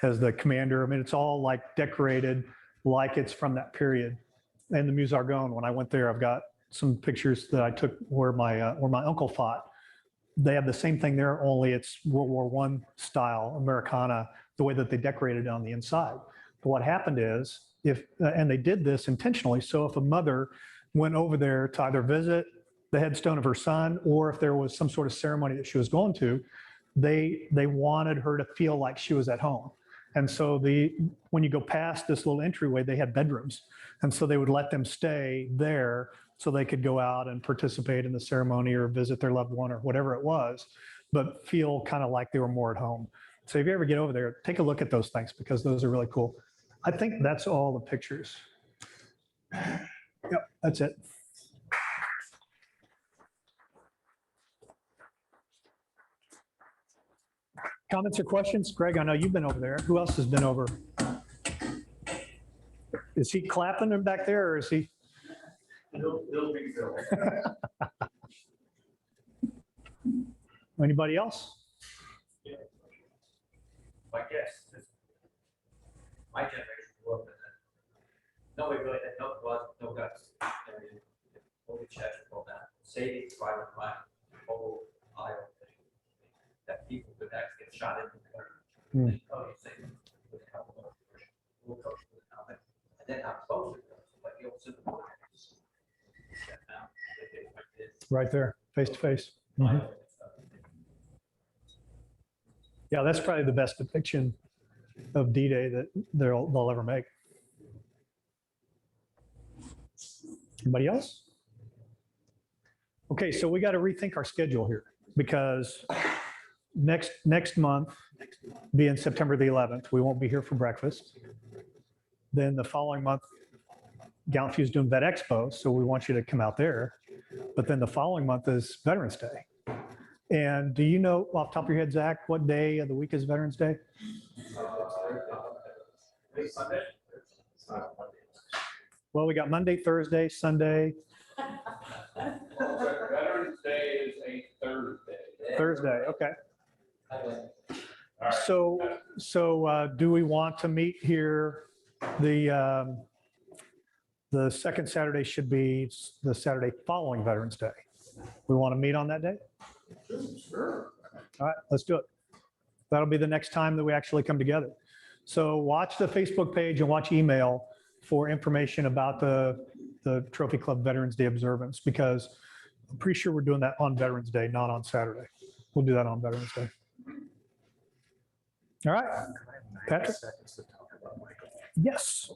has the commander. I mean, it's all like decorated like it's from that period. And the Musée Argonne, when I went there, I've got some pictures that I took where my uncle fought. They have the same thing there, only it's World War I style, Americana, the way that they decorated it on the inside. But what happened is, and they did this intentionally, so if a mother went over there to either visit the headstone of her son, or if there was some sort of ceremony that she was going to, they wanted her to feel like she was at home. And so when you go past this little entryway, they had bedrooms. And so they would let them stay there so they could go out and participate in the ceremony or visit their loved one or whatever it was, but feel kind of like they were more at home. So if you ever get over there, take a look at those things because those are really cool. I think that's all the pictures. Yep, that's it. Comments or questions? Greg, I know you've been over there. Who else has been over? Is he clapping him back there or is he? They'll be filled. Anybody else? My guess is my generation grew up in that. Nobody really had no blood, no guts. Holy chapter called that. Saving private life, whole aisle thing. That people could actually get shot in the car. Oh, you say, with a couple of we'll coach with the helmet. And then how close it was, like the old Civil War. Right there, face to face. Mhm. Yeah, that's probably the best depiction of D-Day that they'll ever make. Anybody else? Okay, so we got to rethink our schedule here because next month, being September the 11th, we won't be here for breakfast. Then the following month, GallantFew is doing Vet Expo, so we want you to come out there. But then the following month is Veterans Day. And do you know off the top of your head, Zach, what day of the week is Veterans Day? It's Sunday? Well, we got Monday, Thursday, Sunday, Veterans Day is a Thursday. Thursday. Okay. All right. So do we want to meet here? The second Saturday should be the Saturday following Veterans Day. We want to meet on that day? Sure. All right, let's do it. That'll be the next time that we actually come together. So watch the Facebook page and watch email for information about the Trophy Club Veterans Day observance, because I'm pretty sure we're doing that on Veterans Day, not on Saturday. We'll do that on Veterans Day. All right, Patrick? Yes.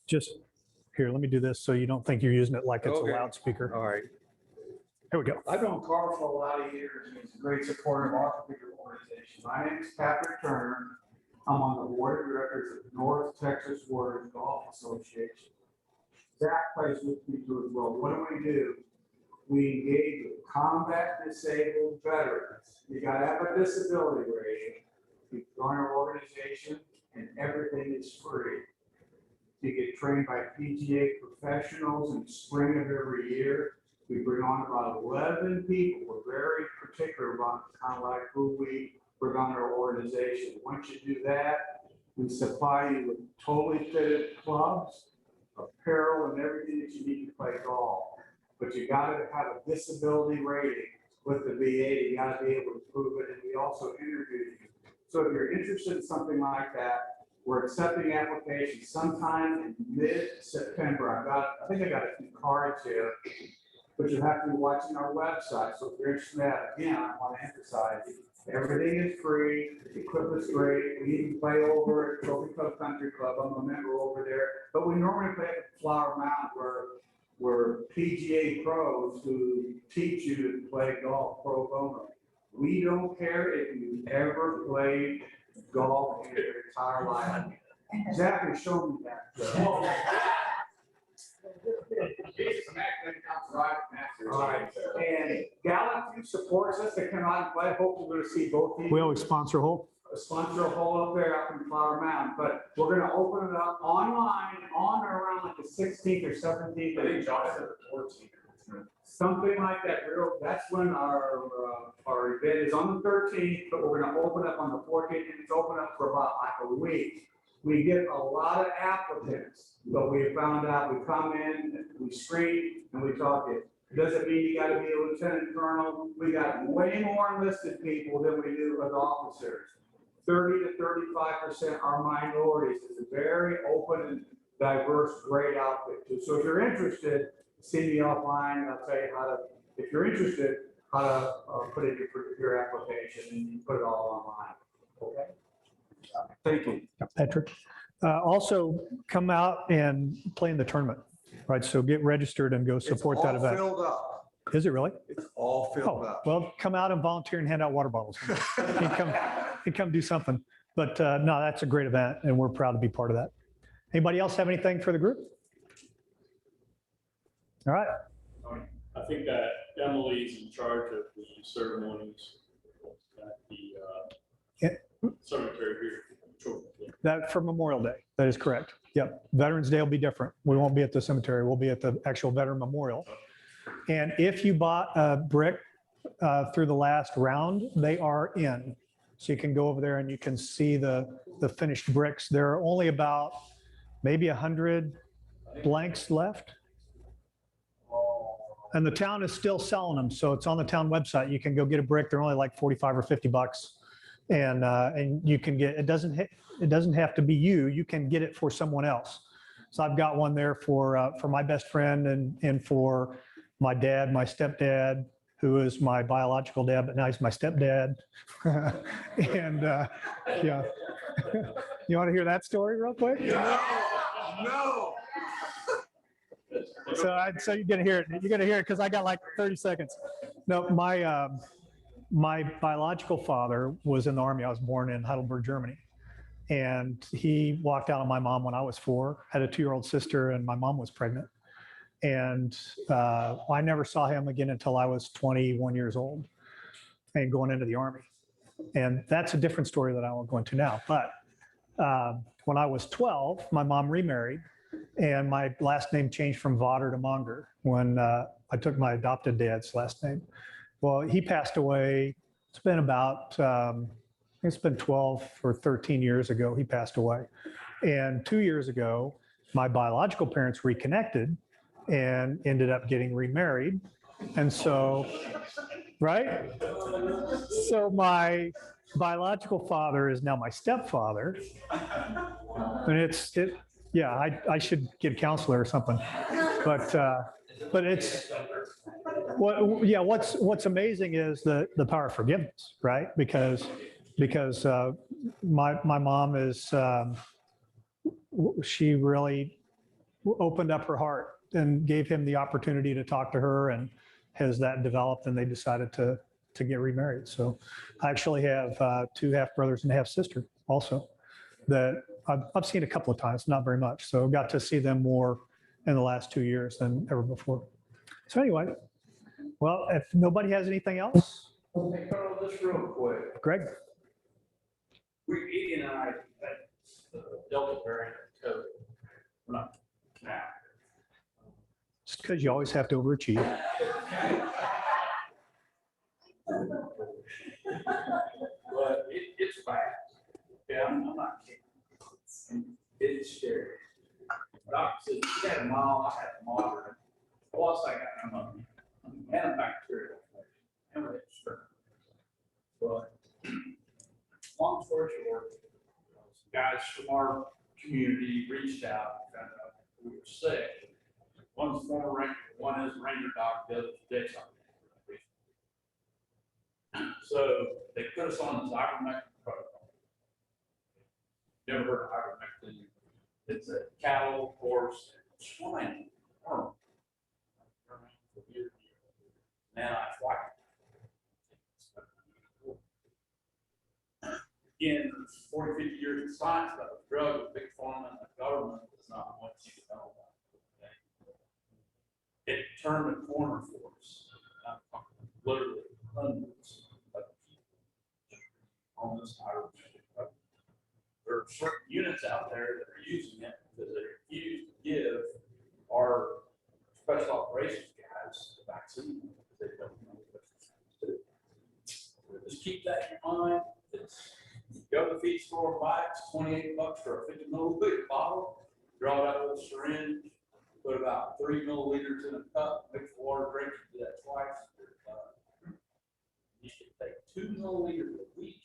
Just here, let me do this so you don't think you're using it like it's a Okay. loudspeaker. All right. Here we go. I've known Karl for a lot of years. He's a great supporter of our particular organization. My name is Patrick Turner. I'm on the board of directors of North Texas Warriors Golf Association. Zach plays with me too as well. What do? We engage with combat disabled veterans. You gotta have a disability rating. You join our organization and everything is free. You get trained by PGA professionals in the spring of every year. We bring on about 11 people. We're very particular about kind of like who we bring on our organization. Once you do that, we supply you with totally fitted clubs, apparel, and everything that you need to play golf. But you gotta have a disability rating with the VA. You gotta be able to prove it, and we also interview you. So if you're interested in something like that, we're accepting applications sometime in mid-September. I think I got a few cards here, but you have to be watching our website. So if you're interested in that, again, I want to emphasize, everything is free, the equipment's great. We even play over at Trophy Club Country Club. I'm a member over there, but we normally play at Flower Mound where PGA pros who teach you to play golf pro bono. We don't care if you ever played golf in your entire life. Zach has shown me that. All right, and GallantFew supports us to come out and play. Hopefully we're gonna see both teams. We always sponsor a hole. Sponsor a hole up there up in Flower Mound, but we're gonna open it up online on or around like the 16th or 17th. I think John said the 14th. Something like that. That's when our event is on the 13th, but we're gonna open up on the 14th, and it's open up for about like a week. We get a lot of applicants, but we found out we come in, we screen, and we talk it. It doesn't mean you gotta be a lieutenant colonel. We got way more enlisted people than we do with officers. 30 to 35% are minorities. It's a very open and diverse, great outfit too. So if you're interested, see me offline and I'll tell you how to, if you're interested, how to put in your application and you put it all online. Okay? Thank you. Patrick. Also, come out and play in the tournament, right? So get registered and go support that event. It's all filled up. Is it really? It's all filled Oh, up. well, come out and volunteer and hand out water bottles. You come do something. But no, that's a great event and we're proud to be part of that. Anybody else have anything for the group? All right. I think that Emily's in charge of the ceremonies at the cemetery here. That for Memorial Day. That is correct. Yep. Veterans Day will be different. We won't be at the cemetery. We'll be at the actual Veteran Memorial. And if you bought a brick through the last round, they are in. So you can go over there and you can see the finished bricks. There are only about maybe 100 blanks left. And the town is still selling them. So it's on the town website. You can go get a brick. They're only like 45 or 50 bucks. And you can get, it doesn't have to be you. You can get it for someone else. So I've got one there for my best friend and for my dad, my stepdad, who is my biological dad, but now he's my stepdad. And yeah. You want to hear that story real quick? No. So you're gonna hear it. You're gonna hear it because I got like 30 seconds. No, my biological father was in the Army. I was born in Heidelberg, Germany. And he walked out on my mom when I was 4, had a 2-year-old sister, and my mom was pregnant. And I never saw him again until I was 21 years old and going into the Army. And that's a different story that I won't go into now. But when I was 12, my mom remarried, and my last name changed from Votter to Monger when I took my adopted dad's last name. Well, he passed away. It's been about, it's been 12 or 13 years ago, he passed away. And 2 years ago, my biological parents reconnected and ended up getting remarried. And so, right? So my biological father is now my stepfather. And yeah, I should get a counselor or something. But it's, what's amazing is the power of forgiveness, right? Because my mom is, she really opened up her heart and gave him the opportunity to talk to her, and has that developed, and they decided to get remarried. So I actually have 2 half brothers and a half sister also that I've seen a couple of times, not very much. So got to see them more in the last 2 years than ever before. So anyway, well, if nobody has anything else. Hey, Carl, just real quick. Greg? Edie and I had the Delta variant of COVID. We're not now. It's because you always have to overachieve. But it's bad. Yeah, I'm not kidding. It's scary. Doctor said, you had a mild, I had a moderate. Plus, I got pneumonia and a bacterial infection and a strep. But long story short, some guys from our community reached out and found out we were sick. One's former ranger, one is a ranger doc, the other's Dixon. So they put us on this ivermectin protocol. Never heard of ivermectin. It's a cattle, horse, and swine hormone. Man, I fight. Again, 40, 50 years of science about the drug, the big pharma, and the government does not want you to know about it. Okay? It turned the corner for us. I'm talking literally hundreds of people on this ivermectin. There are certain units out there that are using it because they refuse to give our special operations guys the vaccine. They don't know what to do. Just keep that in your mind. Go to the feed store, buy it. It's $28 for a 50 milliliter bottle. Draw it out with a syringe. Put about 3 milliliters in a cup. Mix the water, drink it, do that twice. You should take 2 milliliters a week.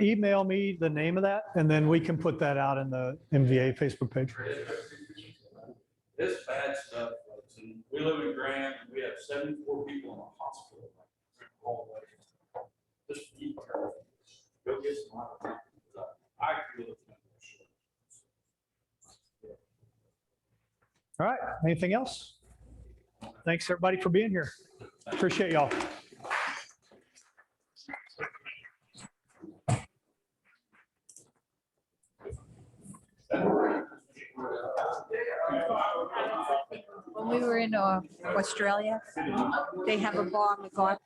Email me the name of that, and then we can put that out in the MVA Facebook page. It's bad stuff, folks. And we live in Grant, and we have 74 people in the hospital. Just be careful. Go get some ivermectin. I feel it's not sure. All right, anything else? Thanks, everybody, for being here. Appreciate y'all. When we were in Australia, they have a bar, McGarth